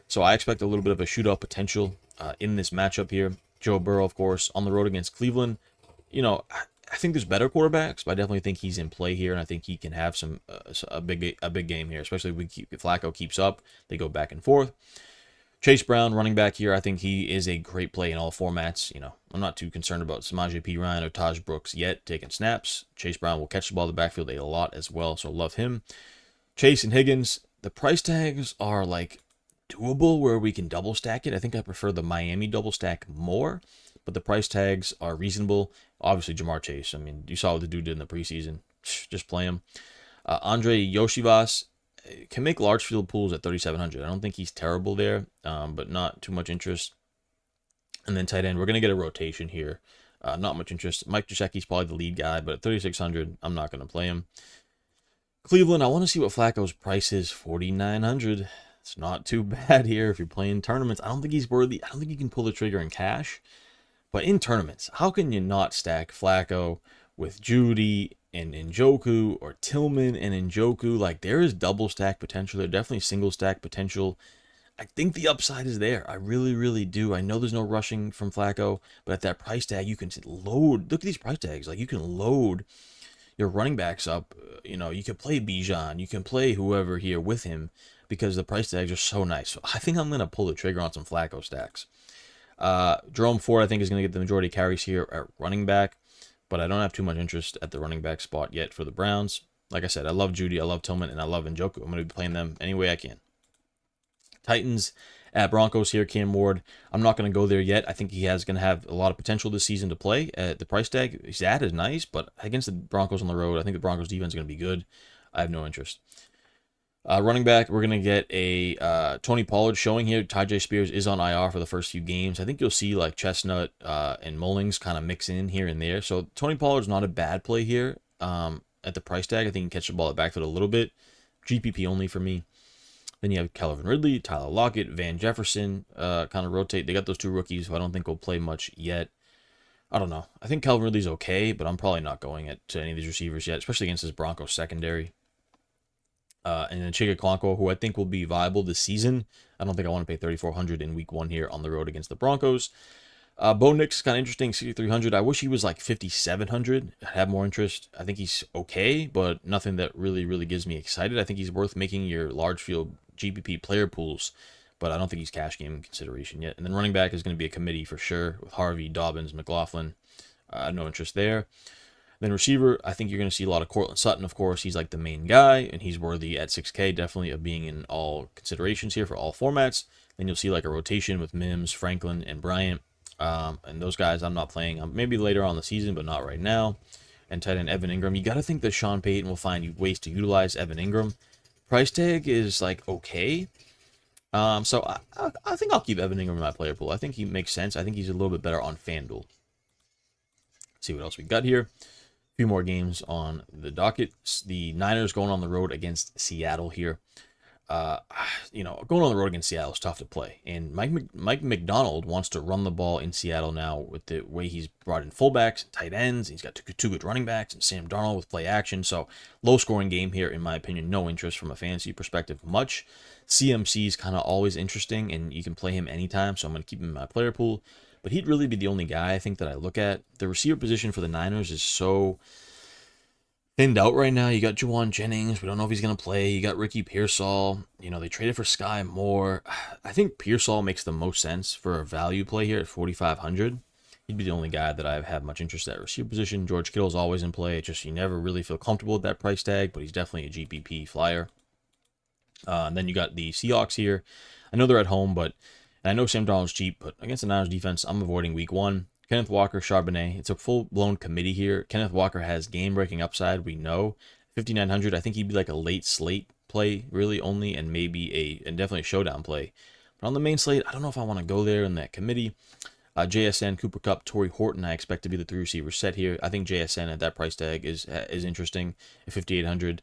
[SPEAKER 1] so I expect a little bit of a shootout potential in this matchup here. Joe Burrow, of course, on the road against Cleveland. I think there's better quarterbacks, but I definitely think he's in play here, and I think he can have a big game here, especially if Flacco keeps up. They go back and forth. Chase Brown, running back here, I think he is a great play in all formats. I'm not too concerned about Samaje Perine or Taj Brooks yet taking snaps. Chase Brown will catch the ball in the backfield a lot as well, so love him. Chase and Higgins, the price tags are like doable where we can double stack it. I think I prefer the Miami double stack more, but the price tags are reasonable. Obviously, Jamar Chase. I mean, you saw what the dude did in the preseason. Just play him. Andre Yoshivas can make large field pools at 3,700. I don't think he's terrible there, but not too much interest. And then tight end, we're going to get a rotation here. Not much interest. Mike Gesicki's probably the lead guy, but at 3,600, I'm not going to play him. Cleveland, I want to see what Flacco's price is. 4,900. It's not too bad here if you're playing tournaments. I don't think he's worthy. I don't think you can pull the trigger in cash. But in tournaments, how can you not stack Flacco with Judy and Njoku or Tillman and Njoku? Like, there is double stack potential. There's definitely single stack potential. I think the upside is there. I really, really do. I know there's no rushing from Flacco, but at that price tag, you can load. Look at these price tags. Like, you can load, your running backs up. You can play Bijan, you can play whoever here with him because the price tags are so nice. So I think I'm going to pull the trigger on some Flacco stacks. Jerome Ford, I think, is going to get the majority of carries here at running back, but I don't have too much interest at the running back spot yet for the Browns. Like I said, I love Judy, I love Tillman, and I love Njoku. I'm going to be playing them any way I can. Titans at Broncos here, Cam Ward. I'm not going to go there yet. I think he is going to have a lot of potential this season to play. The price tag he's at is nice, but against the Broncos on the road, I think the Broncos defense is going to be good. I have no interest. Running back, we're going to get a Tony Pollard showing here. Tyjae Spears is on IR for the first few games. I think you'll see like Chestnut and Mullings kind of mix in here and there. So Tony Pollard's not a bad play here at the price tag. I think he can catch the ball at backfield a little bit. GPP only for me. Then you have Calvin Ridley, Tyler Lockett, Van Jefferson kind of rotate. They got those two rookies who I don't think will play much yet. I don't know. I think Calvin Ridley's okay, but I'm probably not going to any of these receivers yet, especially against this Broncos secondary. And then Chigga Klanko, who I think will be viable this season. I don't think I want to pay $3,400 in week 1 here on the road against the Broncos. Bo Nix is kind of interesting, $6,300. I wish he was like $5,700. I'd have more interest. I think he's okay, but nothing that really gives me excited. I think he's worth making your large field GPP player pools, but I don't think he's cash game consideration yet. And then running back is going to be a committee for sure with Harvey, Dobbins, McLaughlin. No interest there. Then receiver, I think you're going to see a lot of Cortland Sutton, of course. He's like the main guy, and he's worthy at 6K, definitely of being in all considerations here for all formats. Then you'll see like a rotation with Mims, Franklin, and Bryant. And those guys I'm not playing. Maybe later on in the season, but not right now. And tight end Evan Ingram. You got to think that Sean Payton will find ways to utilize Evan Ingram. Price tag is like okay. So I think I'll keep Evan Ingram in my player pool. I think he makes sense. I think he's a little bit better on Fanduel. See what else we got here. A few more games on the docket. The Niners going on the road against Seattle here. Going on the road against Seattle is tough to play. And Mike McDonald wants to run the ball in Seattle now with the way he's brought in fullbacks and tight ends. He's got two good running backs and Sam Darnold with play action. So low scoring game here, in my opinion. No interest from a fantasy perspective much. CMC is kind of always interesting, and you can play him anytime. So I'm going to keep him in my player pool. But he'd really be the only guy I think that I look at. The receiver position for the Niners is so thinned out right now. You got Juwan Jennings. We don't know if he's going to play. You got Ricky Pearsall. They traded for Sky Moore. I think Pearsall makes the most sense for a value play here at $4,500. He'd be the only guy that I have much interest at receiver position. George Kittle's always in play. It's just you never really feel comfortable with that price tag, but he's definitely a GPP flyer. And then you got the Seahawks here. I know they're at home, but I know Sam Darnold's cheap, but against the Niners defense, I'm avoiding week 1. Kenneth Walker, Charbonnet. It's a full-blown committee here. Kenneth Walker has game-breaking upside, we know. $5,900, I think he'd be like a late slate play, really, only, and maybe and definitely a showdown play. But on the main slate, I don't know if I want to go there in that committee. JSN, Cooper Kupp, Torrey Horton, I expect to be the 3 receiver set here. I think JSN at that price tag is interesting at $5,800.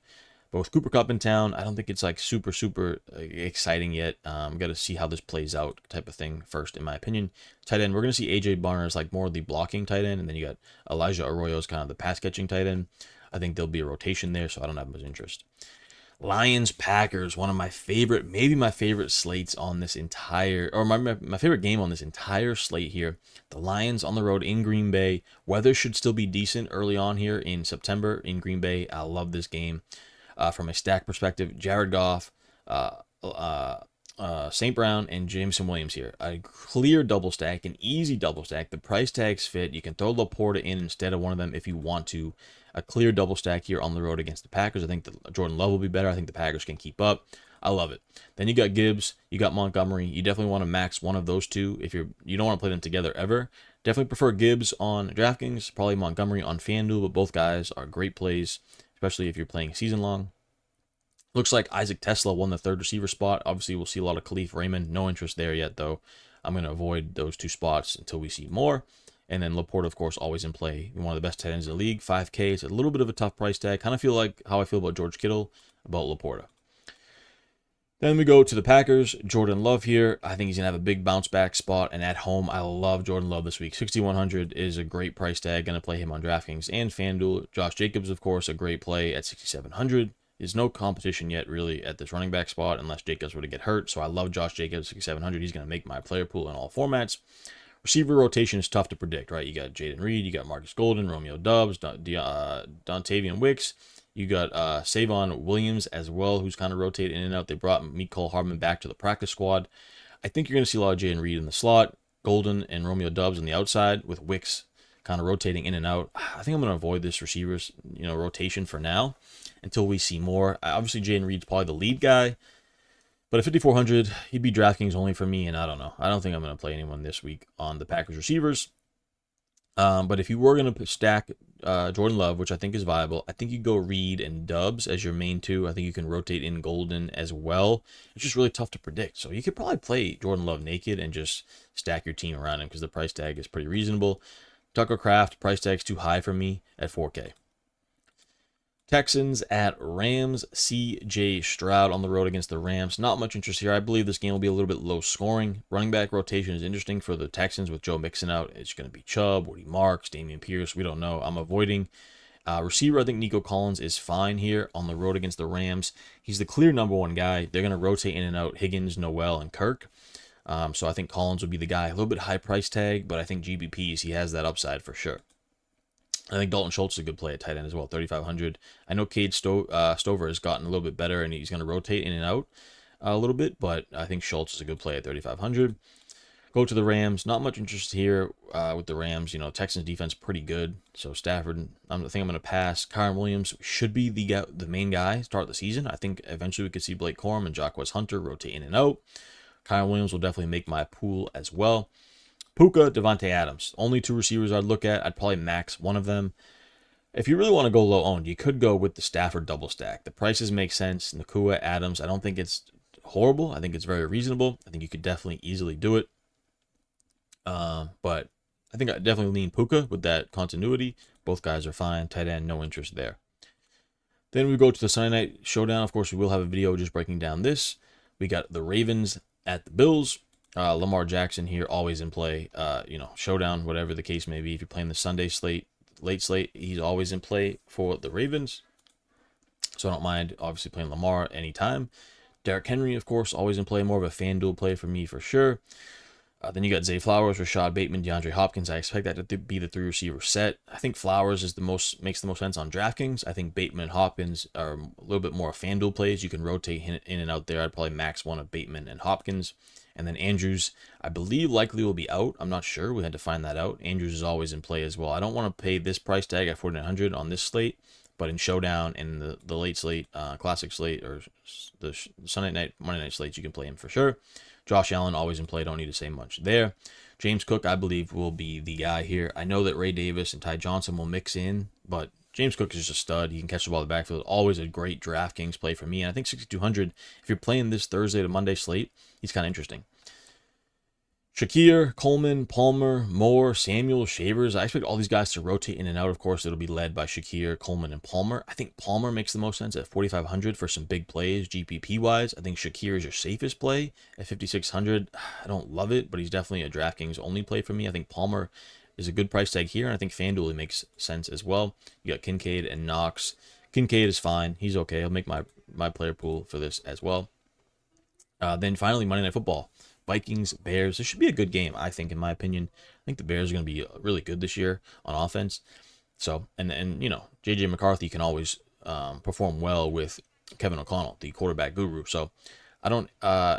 [SPEAKER 1] But with Cooper Kupp in town, I don't think it's like super exciting yet. Got to see how this plays out type of thing first, in my opinion. Tight end, we're going to see AJ Barnes like more of the blocking tight end, and then you got Elijah Arroyo's kind of the pass catching tight end. I think there'll be a rotation there, so I don't have much interest. Lions Packers, one of my favorite, maybe my favorite slates on this entire, or my favorite game on this entire slate here. The Lions on the road in Green Bay. Weather should still be decent early on here in September in Green Bay. I love this game. From a stack perspective, Jared Goff, St. Brown, and Jameson Williams here. A clear double stack, an easy double stack. The price tags fit. You can throw Laporta in instead of one of them if you want to. A clear double stack here on the road against the Packers. I think Jordan Love will be better. I think the Packers can keep up. I love it. Then you got Gibbs, you got Montgomery. You definitely want to max one of those two if you don't want to play them together ever. Definitely prefer Gibbs on DraftKings, probably Montgomery on FanDuel, but both guys are great plays, especially if you're playing season long. Looks like Isaac Tesla won the 3rd receiver spot. Obviously, we'll see a lot of Khalif Raymond. No interest there yet, though. I'm going to avoid those 2 spots until we see more. And then Laporta, of course, always in play. One of the best tight ends in the league, 5K. It's a little bit of a tough price tag. Kind of feel like how I feel about George Kittle, about Laporta. Then we go to the Packers. Jordan Love here. I think he's going to have a big bounce back spot. And at home, I love Jordan Love this week. $6,100 is a great price tag. Going to play him on DraftKings and FanDuel. Josh Jacobs, of course, a great play at $6,700. There's no competition yet, really, at this running back spot unless Jacobs were to get hurt. So I love Josh Jacobs, $6,700. He's going to make my player pool in all formats. Receiver rotation is tough to predict, right? You got Jaden Reed, you got Marcus Golden, Romeo Dubs, Dontavian Wicks. You got Savon Williams as well, who's kind of rotating in and out. They brought Mecole Hardman back to the practice squad. I think you're going to see a lot of Jaden Reed in the slot, Golden and Romeo Dubs on the outside, with Wicks kind of rotating in and out. I think I'm going to avoid this receivers, rotation for now until we see more. Obviously, Jaden Reed's probably the lead guy, but at 5,400, he'd be DraftKings only for me, and I don't know. I don't think I'm going to play anyone this week on the Packers receivers. But if you were going to stack Jordan Love, which I think is viable, I think you go Reed and Dubs as your main two. I think you can rotate in Golden as well. It's just really tough to predict. So you could probably play Jordan Love naked and just stack your team around him because the price tag is pretty reasonable. Tucker Kraft, price tag's too high for me at 4K. Texans at Rams. C.J. Stroud on the road against the Rams. Not much interest here. I believe this game will be a little bit low scoring. Running back rotation is interesting for the Texans with Joe Mixon out. It's going to be Chubb, Woody Marks, Damian Pierce. We don't know. I'm avoiding. Receiver, I think Nico Collins is fine here on the road against the Rams. He's the clear number one guy. They're going to rotate in and out Higgins, Noel, and Kirk. So I think Collins would be the guy. A little bit high price tag, but I think GBPs, he has that upside for sure. I think Dalton Schultz is a good play at tight end as well, 3,500. I know Cade Stover has gotten a little bit better, and he's going to rotate in and out a little bit, but I think Schultz is a good play at 3,500. Go to the Rams. Not much interest here with the Rams. Texans defense pretty good. So Stafford, I think I'm going to pass. Kyren Williams should be the main guy start the season. I think eventually we could see Blake Corum and Jacquez Hunter rotate in and out. Kyren Williams will definitely make my pool as well. Puka, Devontae Adams. Only two receivers I'd look at. I'd probably max one of them. If you really want to go low owned, you could go with the Stafford double stack. The prices make sense. Nakua, Adams, I don't think it's horrible. I think it's very reasonable. I think you could definitely easily do it. But I think I definitely lean Puka with that continuity. Both guys are fine. Tight end, no interest there. Then we go to the Sunday night showdown. Of course, we will have a video just breaking down this. We got the Ravens at the Bills. Lamar Jackson here, always in play. Showdown, whatever the case may be. If you're playing the Sunday slate, late slate, he's always in play for the Ravens. So I don't mind, obviously, playing Lamar anytime. Derrick Henry, of course, always in play. More of a FanDuel play for me for sure. Then you got Zay Flowers, Rashad Bateman, DeAndre Hopkins. I expect that to be the three receiver set. I think Flowers makes the most sense on DraftKings. I think Bateman and Hopkins are a little bit more FanDuel plays. You can rotate in and out there. I'd probably max one of Bateman and Hopkins. And then Andrews, I believe likely will be out. I'm not sure. We had to find that out. Andrews is always in play as well. I don't want to pay this price tag at 4,900 on this slate, but in Showdown and the late slate, classic slate, or the Sunday night, Monday night slates, you can play him for sure. Josh Allen, always in play. Don't need to say much there. James Cook, I believe, will be the guy here. I know that Ray Davis and Ty Johnson will mix in, but James Cook is just a stud. He can catch the ball in the backfield. Always a great DraftKings play for me. And I think 6,200, if you're playing this Thursday to Monday slate, he's kind of interesting. Shakir, Coleman, Palmer, Moore, Samuel, Shavers. I expect all these guys to rotate in and out. Of course, it'll be led by Shakir, Coleman, and Palmer. I think Palmer makes the most sense at 4,500 for some big plays, GPP-wise. I think Shakir is your safest play at 5,600. I don't love it, but he's definitely a DraftKings only play for me. I think Palmer is a good price tag here, and I think FanDuel makes sense as well. You got Kincaid and Knox. Kincaid is fine. He's okay. He'll make my player pool for this as well. Then finally, Monday Night Football. Vikings, Bears. This should be a good game, I think, in my opinion. I think the Bears are going to be really good this year on offense. So, and J.J. McCarthy can always perform well with Kevin O'Connell, the quarterback guru. So, I don't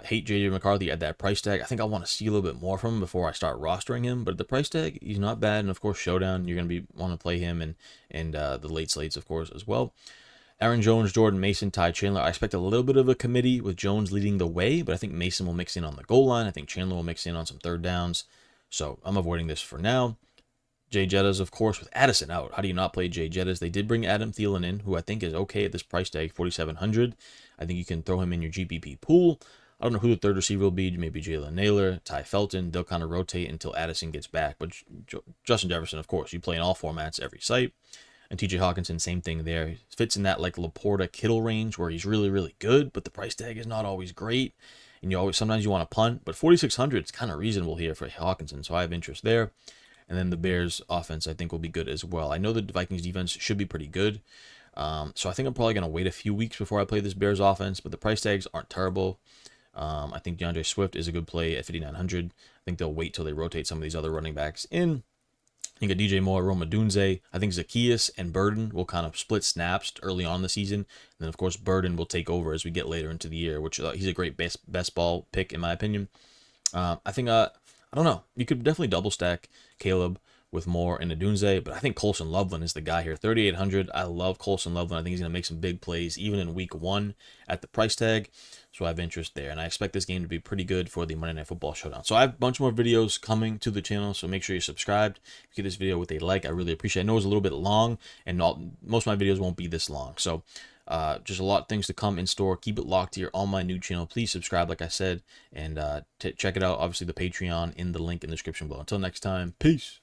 [SPEAKER 1] hate J.J. McCarthy at that price tag. I think I want to see a little bit more from him before I start rostering him. But at the price tag, he's not bad. And, of course, Showdown, you're going to want to play him and the late slates, of course, as well. Aaron Jones, Jordan Mason, Ty Chandler. I expect a little bit of a committee with Jones leading the way, but I think Mason will mix in on the goal line. I think Chandler will mix in on some third downs. So I'm avoiding this for now. Jay Jettas, of course, with Addison out. How do you not play Jay Jettas? They did bring Adam Thielen in, who I think is okay at this price tag, 4,700. I think you can throw him in your GPP pool. I don't know who the third receiver will be. Maybe Jalen Naylor, Ty Felton. They'll kind of rotate until Addison gets back. But Justin Jefferson, of course, you play in all formats every site. And TJ Hawkinson, same thing there. He fits in that like Laporta Kittle range where he's really, really good, but the price tag is not always great. And sometimes you want to punt, but 4,600 is kind of reasonable here for Hawkinson, so I have interest there. And then the Bears offense, I think, will be good as well. I know the Vikings defense should be pretty good. So I think I'm probably going to wait a few weeks before I play this Bears offense, but the price tags aren't terrible. I think DeAndre Swift is a good play at 5,900. I think they'll wait till they rotate some of these other running backs in. I think a DJ Moore, Roma Dunze. I think Zacchaeus and Burden will kind of split snaps early on in the season. And then, of course, Burden will take over as we get later into the year, which he's a great best ball pick, in my opinion. I think, I don't know. You could definitely double stack Caleb with Moore and Adunze, but I think Colson Loveland is the guy here. 3,800. I love Colson Loveland. I think he's going to make some big plays, even in week 1 at the price tag. So I have interest there, and I expect this game to be pretty good for the Monday Night Football Showdown. So I have a bunch more videos coming to the channel, so make sure you're subscribed. If you get this video with a like, I really appreciate it. I know it's a little bit long, and most of my videos won't be this long. So just a lot of things to come in store. Keep it locked here on my new channel. Please subscribe, like I said, and check it out. Obviously, the Patreon in the link in the description below. Until next time, peace.